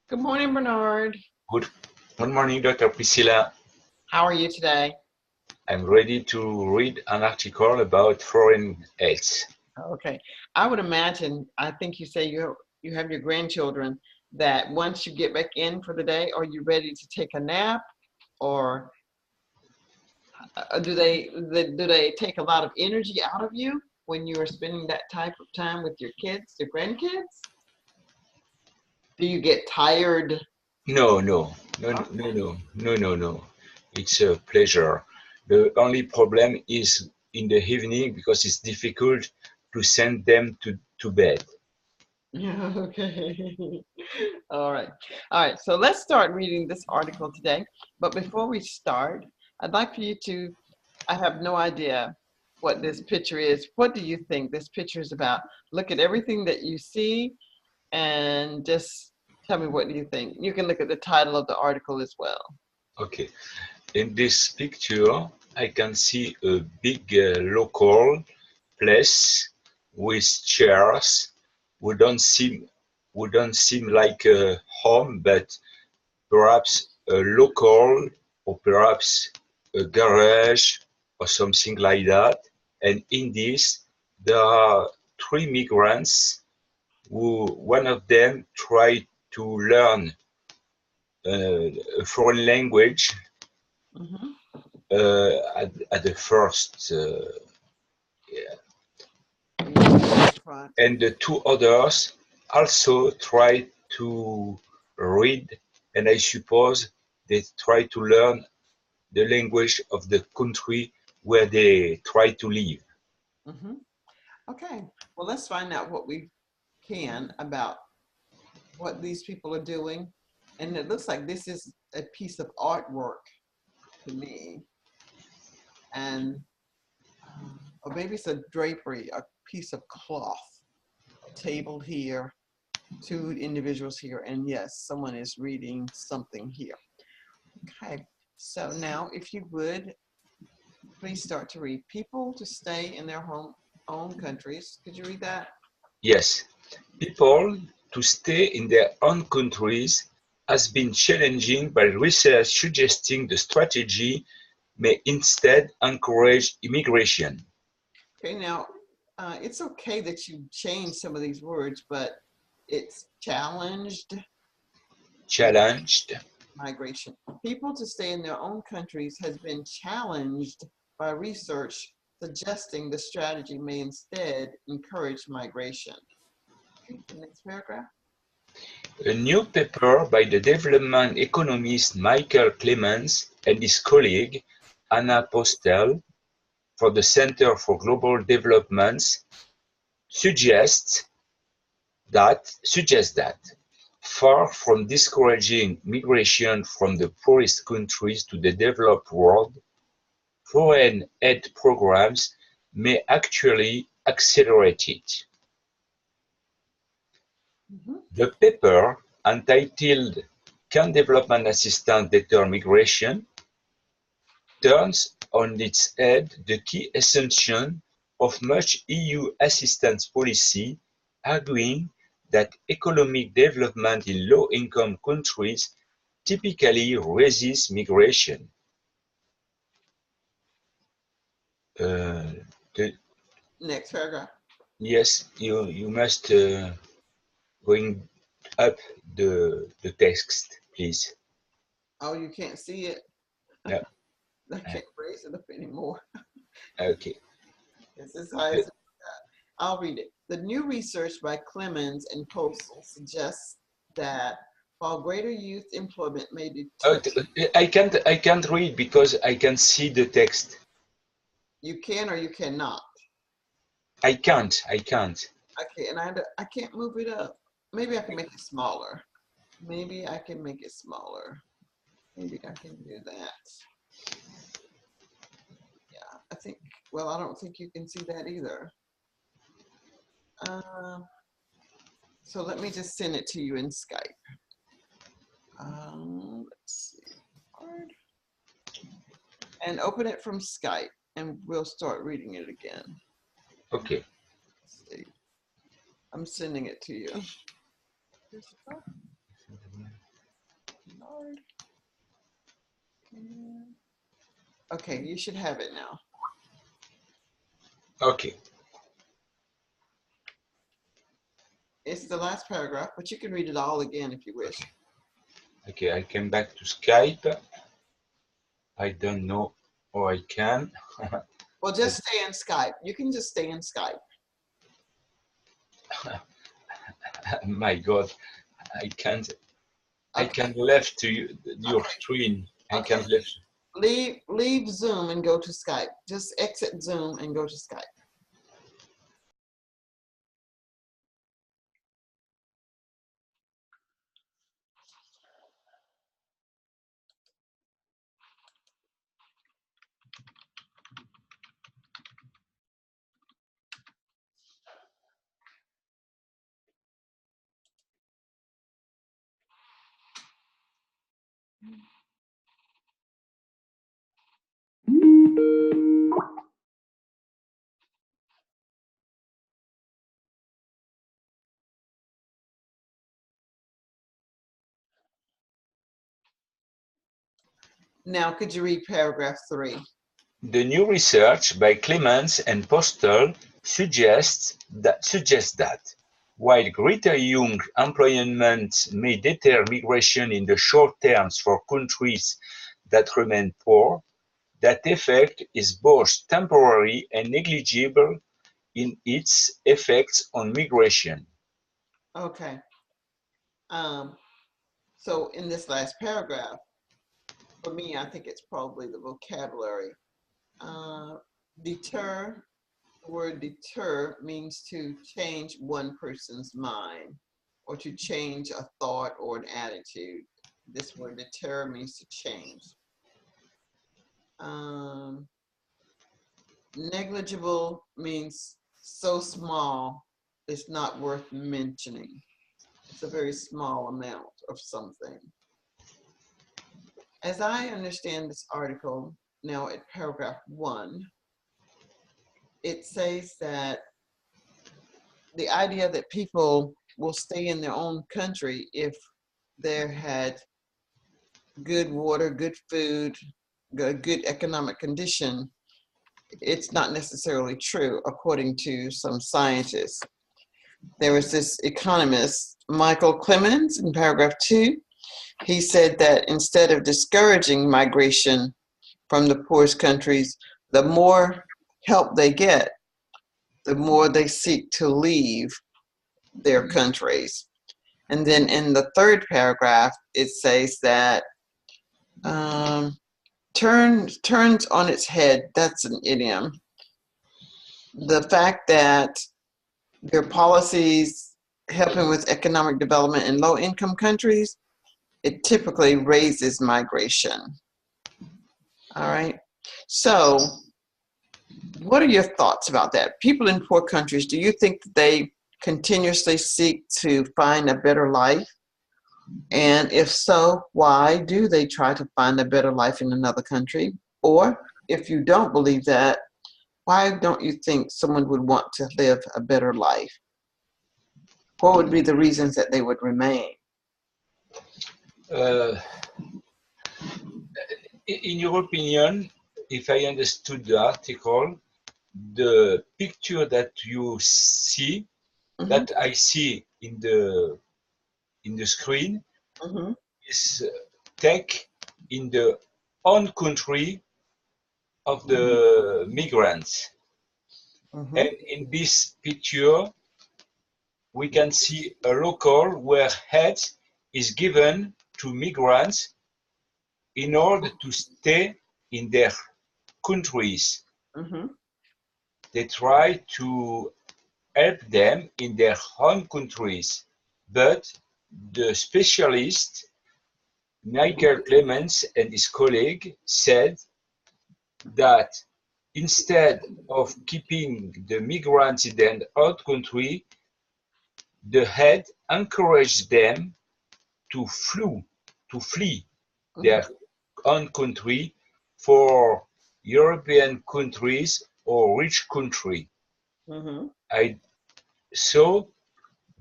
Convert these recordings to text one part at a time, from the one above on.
Good morning, Bernard. Good, good morning, Dr. Priscilla. How are you today? I'm ready to read an article about foreign health. Okay. I would imagine, I think you say you have your grandchildren that once you get back in for the day, are you ready to take a nap or do they take a lot of energy out of you when you are spending that type of time with your kids, your grandkids? Do you get tired? No, no, no, no, no, no, no, no, no. It's a pleasure. The only problem is in the evening because it's difficult to send them to bed. Yeah, okay. All right. All right. So let's start reading this article today. But before we start, I'd like for you to, I have no idea what this picture is. What do you think this picture is about? Look at everything that you see and just tell me what do you think. You can look at the title of the article as well. Okay. In this picture, I can see a big local place with chairs. We don't seem, we don't seem like a home, but perhaps a local or perhaps a garage or something like that. And in this, there are three migrants who one of them tried to learn a foreign language Hmm. at the first, Front. and the two others also tried to read, and I suppose they try to learn the language of the country where they try to live. Hmm. Okay. Well, let's find out what we can about what these people are doing. And it looks like this is a piece of artwork to me. And or maybe it's a drapery, a piece of cloth, a table here, two individuals here, and yes, someone is reading something here. Okay, so now if you would, please start to read. People to stay in their own countries. Could you read that? Yes, people to stay in their own countries has been challenging by research suggesting the strategy may instead encourage immigration. Okay, now it's okay that you change some of these words, but it's challenged Challenged. migration. People to stay in their own countries has been challenged by research suggesting the strategy may instead encourage migration. Okay, the next paragraph. A new paper by the development economist Michael Clemens and his colleague Anna Postel for the Center for Global Development suggests that far from discouraging migration from the poorest countries to the developed world, foreign aid programs may actually accelerate it. Mhm. The paper, entitled Can Development Assistance Deter Migration?, turns on its head the key assumption of much EU assistance policy, arguing that economic development in low-income countries typically raises migration. Uh, the, Next paragraph. yes, you must going up the text, please. Oh, you can't see it. No, I can't raise it up anymore. okay. This is high The- as I'll read it. The new research by Clemens and Postel suggests that while greater youth employment may oh, deter, I can't read because I can see the text. you can or you cannot. I can't. Okay, and I can't move it up. Maybe I can make it smaller. Maybe I can make it smaller. Maybe I can do that. Yeah, I think, well, I don't think you can see that either. Uh, so let me just send it to you in Skype. Let's see. Hard. And open it from Skype and we'll start reading it again. Okay. Let's see. I'm sending it to you. hard. Okay, you should have it now. Okay. It's the last paragraph, but you can read it all again if you wish. Okay, I came back to Skype. I don't know how I can. Well, just stay in Skype. You can just stay in Skype. My God, I can't. I Okay. can left to you, your Okay. screen. I Okay. can left. Leave Zoom and go to Skype. Just exit Zoom and go to Skype. Now, could you read paragraph 3? The new research by Clements and Postel suggests that while greater young employment may deter migration in the short term for countries that remain poor, that effect is both temporary and negligible in its effects on migration. Okay. So in this last paragraph, for me, I think it's probably the vocabulary. Deter, the word deter means to change one person's mind or to change a thought or an attitude. This word deter means to change. Negligible means so small, it's not worth mentioning. It's a very small amount of something. As I understand this article, now at paragraph 1, it says that the idea that people will stay in their own country if they had good water, good food, good economic condition, it's not necessarily true, according to some scientists. There was this economist, Michael Clemens, in paragraph 2. He said that instead of discouraging migration from the poorest countries, the more help they get, the more they seek to leave their countries. And then in the third paragraph, it says that turns on its head, that's an idiom. The fact that their policies helping with economic development in low-income countries, it typically raises migration. All right. So what are your thoughts about that? People in poor countries, do you think that they continuously seek to find a better life? And if so, why do they try to find a better life in another country? Or if you don't believe that, why don't you think someone would want to live a better life? What would be the reasons that they would remain? In your opinion, if I understood the article, the picture that you see, that I see in the screen, is take in the own country of the migrants. And in this picture, we can see a local where head is given to migrants in order to stay in their countries. They try to help them in their own countries, but the specialist Michael Clements and his colleague said that instead of keeping the migrants in their own country, the head encouraged them to flee their own country for European countries or rich country. So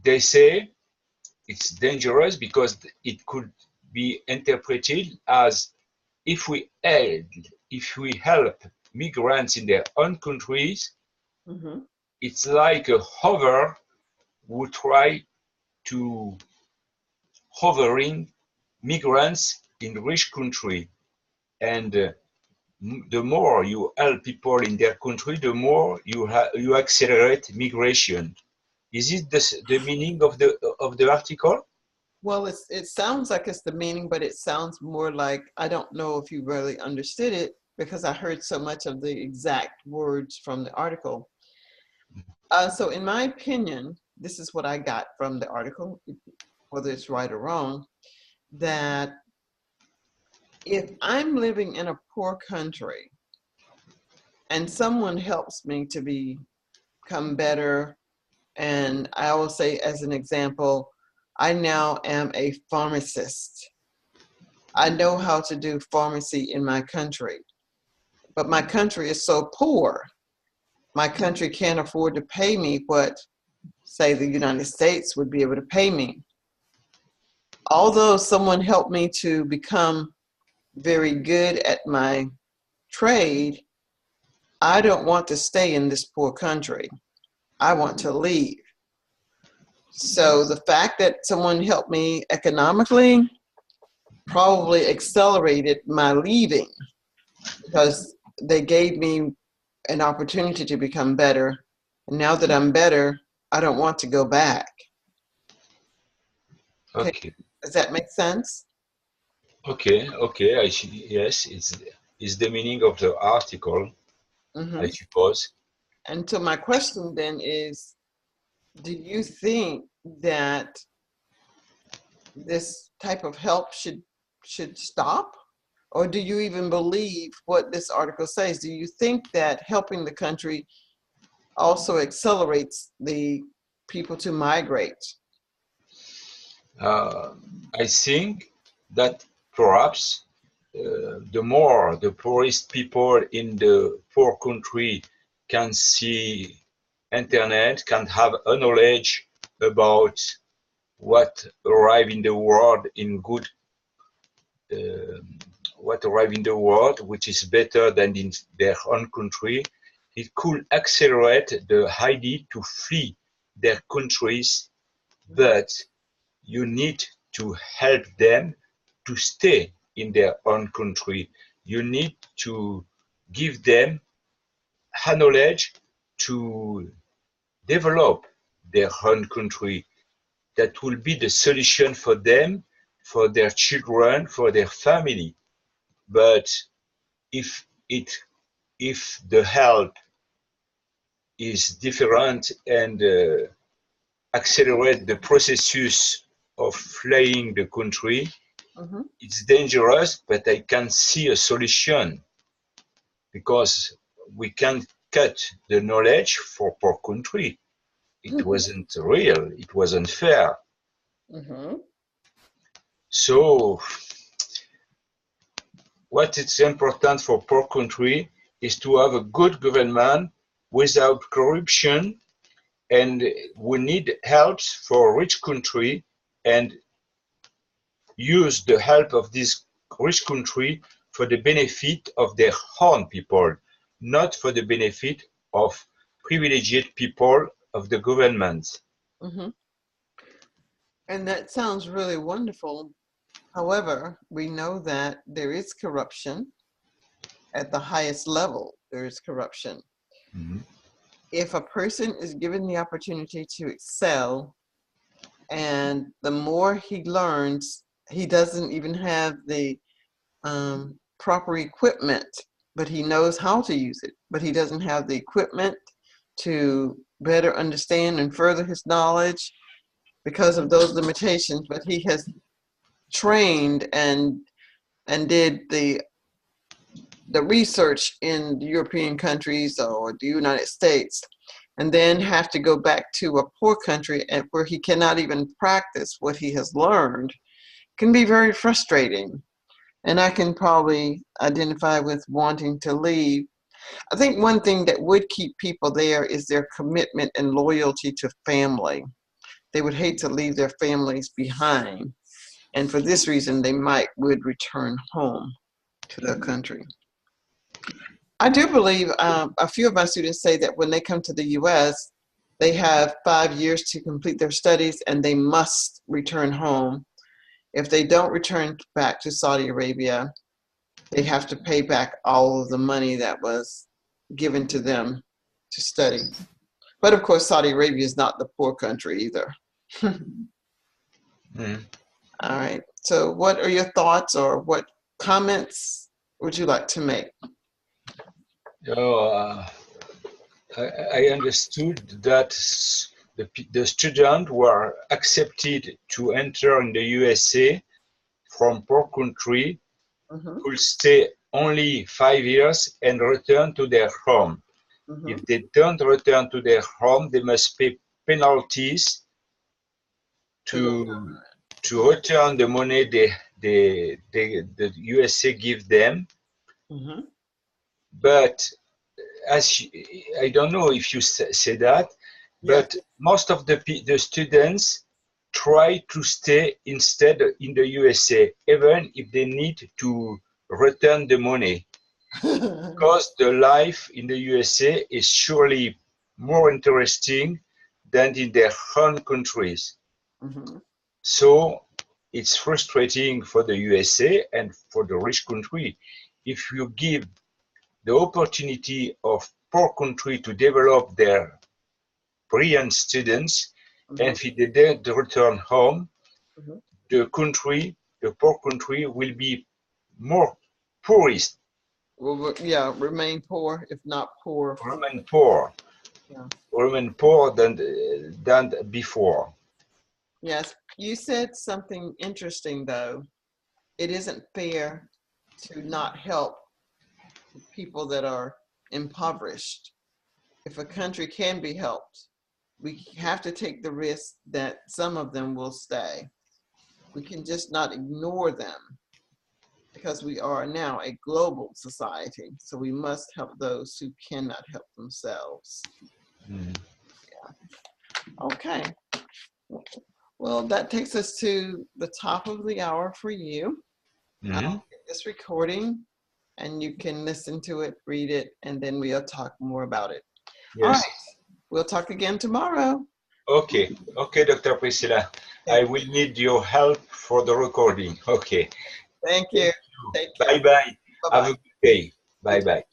they say it's dangerous because it could be interpreted as if we help migrants in their own countries, Mm-hmm. it's like a hover who try to hovering migrants in rich country. And the more you help people in their country, the more you accelerate migration. Is it the meaning of the article? Well, it sounds like it's the meaning, but it sounds more like, I don't know if you really understood it because I heard so much of the exact words from the article. So in my opinion, this is what I got from the article, whether it's right or wrong, that if I'm living in a poor country and someone helps me to become better, and I will say as an example, I now am a pharmacist. I know how to do pharmacy in my country, but my country is so poor. My country can't afford to pay me what, say, the United States would be able to pay me. Although someone helped me to become very good at my trade, I don't want to stay in this poor country. I want to leave. So the fact that someone helped me economically probably accelerated my leaving because they gave me an opportunity to become better. And now that I'm better, I don't want to go back. Okay. Okay. Does that make sense? Okay. I see. Yes, it's the meaning of the article, Mm-hmm. I suppose. And so my question then is, do you think that this type of help should stop? Or do you even believe what this article says? Do you think that helping the country also accelerates the people to migrate? I think that perhaps the more the poorest people in the poor country can see internet, can have a knowledge about what arrive in the world in good, uh, what arrive in the world, which is better than in their own country, it could accelerate the idea to flee their countries, but you need to help them to stay in their own country. You need to give them knowledge to develop their own country. That will be the solution for them, for their children, for their family. But if it if the help is different and accelerate the processes of fleeing the country, Mm-hmm. it's dangerous, but I can see a solution because we can cut the knowledge for poor country. It wasn't real, it wasn't fair. Mm-hmm. So what is important for poor country is to have a good government without corruption, and we need helps for rich country and use the help of this rich country for the benefit of their own people, not for the benefit of privileged people of the government. Mm-hmm. And that sounds really wonderful. However, we know that there is corruption at the highest level. There is corruption. Mhm. If a person is given the opportunity to excel, and the more he learns, he doesn't even have the proper equipment, but he knows how to use it, but he doesn't have the equipment to better understand and further his knowledge because of those limitations, but he has trained and did the research in the European countries or the United States, and then have to go back to a poor country and where he cannot even practice what he has learned, can be very frustrating. And I can probably identify with wanting to leave. I think one thing that would keep people there is their commitment and loyalty to family. They would hate to leave their families behind. And for this reason, they would return home to their country. I do believe a few of my students say that when they come to the U.S., they have 5 years to complete their studies and they must return home. If they don't return back to Saudi Arabia, they have to pay back all of the money that was given to them to study. But of course, Saudi Arabia is not the poor country either. All right. So what are your thoughts, or what comments would you like to make? I understood that the students were accepted to enter in the USA from poor country will stay only 5 years and return to their home. If they don't return to their home, they must pay penalties to return the money the USA give them. But I don't know if you say that, but most of the students try to stay instead in the USA, even if they need to return the money, because the life in the USA is surely more interesting than in their own countries. So it's frustrating for the USA and for the rich country if you give the opportunity of poor country to develop their brilliant students, and if they don't return home, the poor country will be more poorest. Well, yeah, remain poor, if not poor. Remain poor. Remain poor than before. Yes, you said something interesting though. It isn't fair to not help people that are impoverished. If a country can be helped, we have to take the risk that some of them will stay. We can just not ignore them, because we are now a global society. So we must help those who cannot help themselves. Okay. Well, that takes us to the top of the hour for you. I'll get this recording and you can listen to it, read it, and then we'll talk more about it. All right. We'll talk again tomorrow. Okay, Dr. Priscilla. I will need your help for the recording. Okay. Thank you. Bye-bye. Have a good day. Bye-bye.